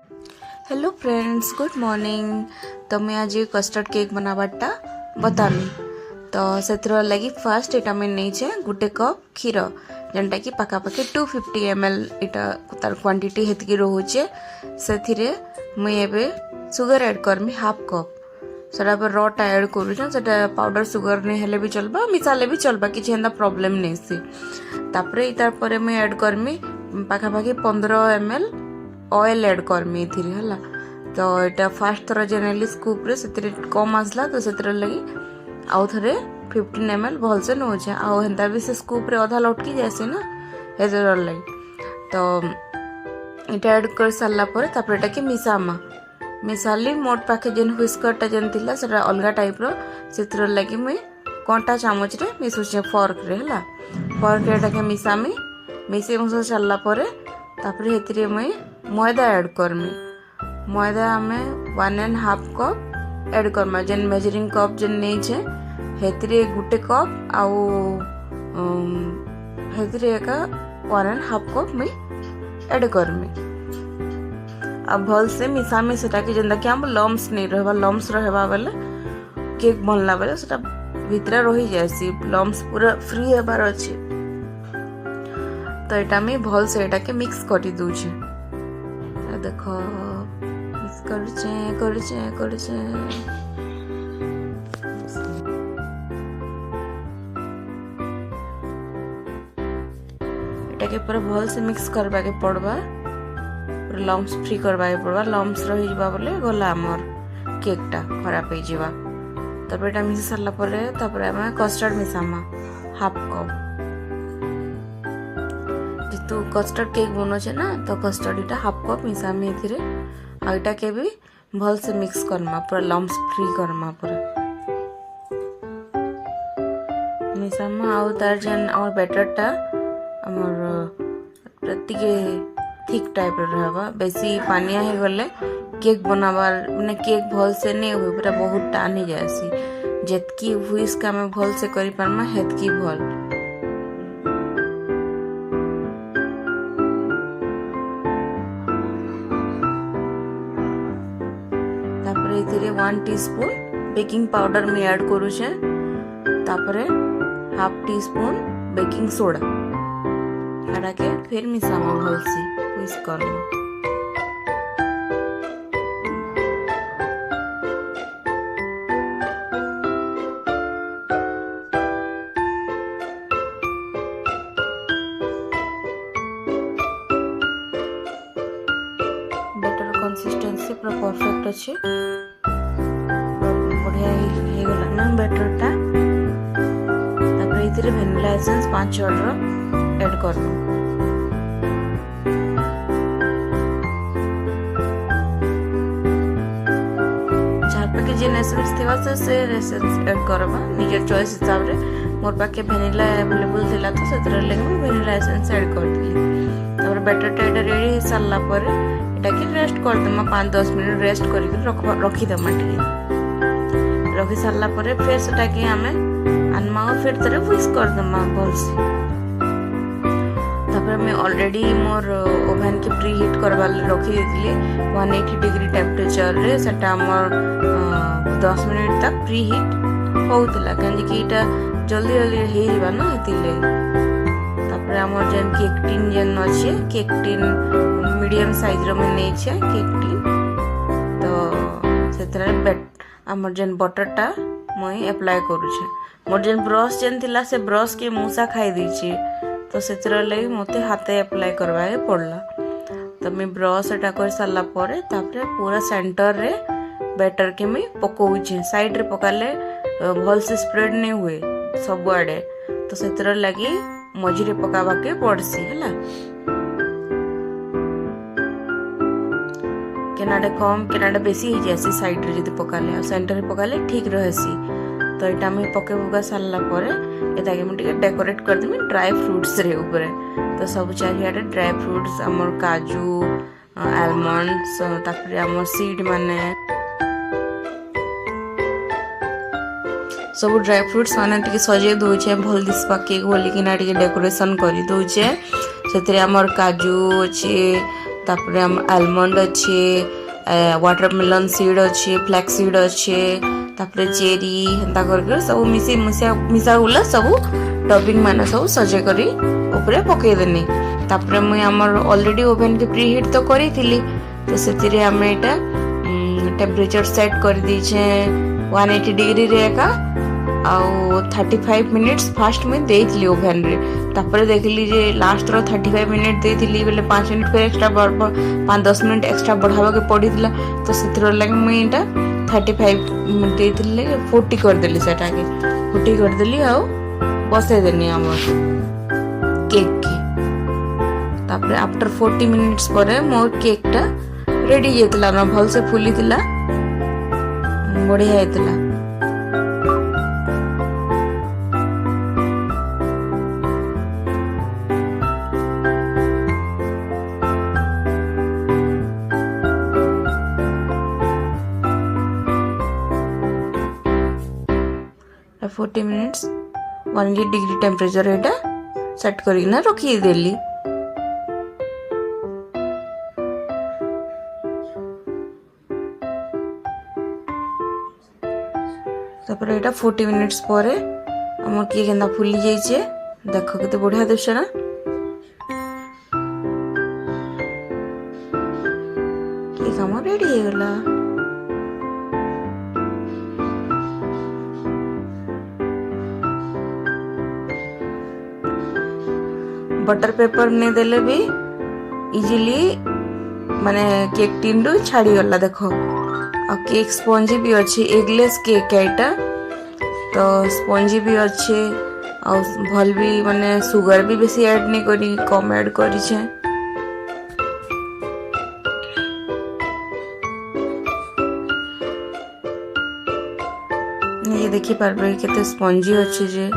Hello friends, good morning. तो मैं आज कस्टर्ड केक बनाबाटा बतामी। तो से लगी फास्ट एटा मैं नहीं गोटे कप क्षीर जेनटा कि पाखापाखि 250 ml इटा तार क्वांटिटी हेतकी रोचे से मुझे सुगर ऐड करमी हाफ कप सेटा रटा ऐड करूँ पाउडर सुगर नहीं हेले भी चलबा मिसाले भी चलबा किसी एंता प्रॉब्लम नहीं सी तापर इतार मुझे ऐड करमी पाखापाखि 15 ml ऑयल ऐड करमी है। तो यहाँ फास्ट थर जेनेली स्कूप रे से कम आसला तो से लगी आउ थे 15 ml भलसे नौचे आंता भी से स्कूप रे अधा लटकी जासी ना हेजर लगी। तो इटा ऐड कर सारा पर कि मिसामा मिसाली मोट पाखे जेन व्हिस्करटा जेन थिला सेटा अलगा टाइप रो से लगी मुई कंटा चामच रे मिसुचे फॉर्क रे हला फॉर्क रे के मिसामी मिसे मुसा सारा पर तापर हेतिरे मुई मैदा ऐड करमी मैदा आमे 1.5 कप ऐड करमा जेन मेजरिंग कप जेन नहीं छे हेतिरे गुटे कप आउ हेतिरे का 1.5 कप मुई ऐड करमी अब भल से मिसामी सेटा कि जेंदा कि हम लम्स नहीं रहबा लम्स रहबा बेले केक बनला बेले सेटा भितरा रही जासी लम्स पूरा फ्री हेबार अछि। तो एटा मैं भल से एटा के मिक्स करी दूची देखो मिक्स करछे एटा के पूरा भल से मिक्स करबा के पड़बा पूरा लम्स फ्री करबा के पड़बा लम्स रही जिबा बोले गला हमर केकटा खराब हो जिबा। तब एटा मिसी सरला परे तापर हम कस्टर्ड मिसामा हाफ कप जेतु कस्टर्ड केक बनोचे ना तो कस्टर्ड इटा हाफ कप मिसामी एथिरे आ इटा के भी भल से मिक्स करमा पूरा लम्स फ्री करमा पूरा मिसामा आउ तार जेन और बैटरटा हमर प्रतिके थिक टाइप रहबा बेसी पानिया हे गले केक बनाबार माने केक भल से नहीं होय पूरा बहुत टान ही जासी जेतकी व्हिस्क में भल से करी पारमा हेतकी भल। तापर इथिरे 1 टीस्पून बेकिंग पाउडर में ऐड करूछे तापर हाफ टीस्पून बेकिंग सोडा हटा के फिर मिसामा भल से व्हिस्क करना। बेटर कंसिस्टेंसी पूरा परफेक्ट अच्छे बढ़िया हे गला ना बैटरटा तापर इथिरे वैनिला एसेंस 5 छड़ ऐड करनो झारपाके जेन एसेंस थिबा से एसेंस ऐड करबा निजर चॉइस हिसाब रे मोर पाके वैनिला अवेलेबल थिला तो सेतर लेके मैं वैनिला एसेंस ऐड कर दिली। तापर बैटरटा एटा रेडी हे साला पर एटा के रेस्ट कर दमा 5-10 मिनट रेस्ट करी रखी दमा ठीक रखी साला पर फिर सेटा के हमें अनमा फिर तरे व्हिस्क कर दमा भल से। तापर मैं ऑलरेडी मोर ओवन के प्री हीट करबा रखी देथिले 180 डिग्री टेम्परेचर रे सेटा मोर 10 मिनट तक प्री हीट होउतला कांजे कि इटा जल्दी जल्दी हे हिबा ना हेतिले। तापर हमर जेन केक टिन जेन अछि केक टिन मीडियम साइज रो में नै छै केक टिन तो सेतरे बेट हमर जेन बटरटा मई अप्लाई करू छै मोर जेन ब्रश जेन थिला से ब्रश के मूसा खाई दी छी तो से लगे मते हाथे अप्लाई करवा पड़ला। तो मैं ब्रश एटा कर सारा पर तापर पूरा सेंटर रे बैटर के मैं पकाउछे साइड रे पकाले भल से स्प्रेड नहीं हुए सब आड़े तो से लगी मझिरे पकावा के पड़सी है केनाडे कम केनाडे बेसी हो जासी साइड रे जदी पकाले आ सेंटर रे पकाले ठीक रहसी। तो यहाँ मैं पके पुका सारा पर ये मुझे डेकोरेट कर देमी ड्राई फ्रूट्स रे ऊपर तो सब चारियाडे ड्राई फ्रूट्स आमर काजू आलमंड्स तापर आमर सीड माने सब ड्राई फ्रूट्स माने टिके सजे दउछे भल दिसबा केक बोली कि ना टिके डेकोरेशन करी दउछे सेतरे आमर काजू अछि तापरे आलमंड अच्छे, वाटरमेलन सीड अच्छे, फ्लैक्स सीड अच्छे, तापरे चेरी हेन्ता कर सब मिसा गुला सब टॉपिंग माने सब सजे करी ऊपर पकई देनी। तापरे मुई हमर ऑलरेडी ओवन के प्री हीट तो करी थिली, तो सेतिरे हमें एटा टेम्परेचर सेट कर दीचे 180 डिग्री रे का आउ 35 मिनिट्स फास्ट में देइथली ओवन रे। तापरे देखली जे लास्ट रो 35 मिनिट देइथली बेले 5 मिनिट पे एक्स्ट्रा 5-10 मिनिट एक्स्ट्रा बढ़ावा के पड़ीला, तो सेतिर लागि मुई एटा 35 मिनिट देइथली 40 कर देली, सेटा के 40 कर देली आउ बसे देनी हमर केक के। तापरे आफ्टर 40 मिनिट्स पर मोर केक टा रेडी हेतला ना, भल से फुली थिला, बढ़िया हेतला। आ 40 मिनिट्स 180 डिग्री टेम्परेचर एटा सेट करिना रखी देली। तापर एटा 40 मिनिट्स परे हमर केक केना फुली जाइछे, देखो केते बढ़िया दिसछ ना। केक हमर रेडी हो गेला। बटर पेपर ने देले भी इजीली माने केक टिन रु छाड़ी गला देखो। आ केक स्पंजी भी अच्छी, एगलेस केक एटा तो स्पंजी भी अच्छे, और भल भी माने सुगर भी बेसी ऐड नहीं करी, कम ऐड करी छे। ये देखि पारबे केते स्पंजी अच्छे जे।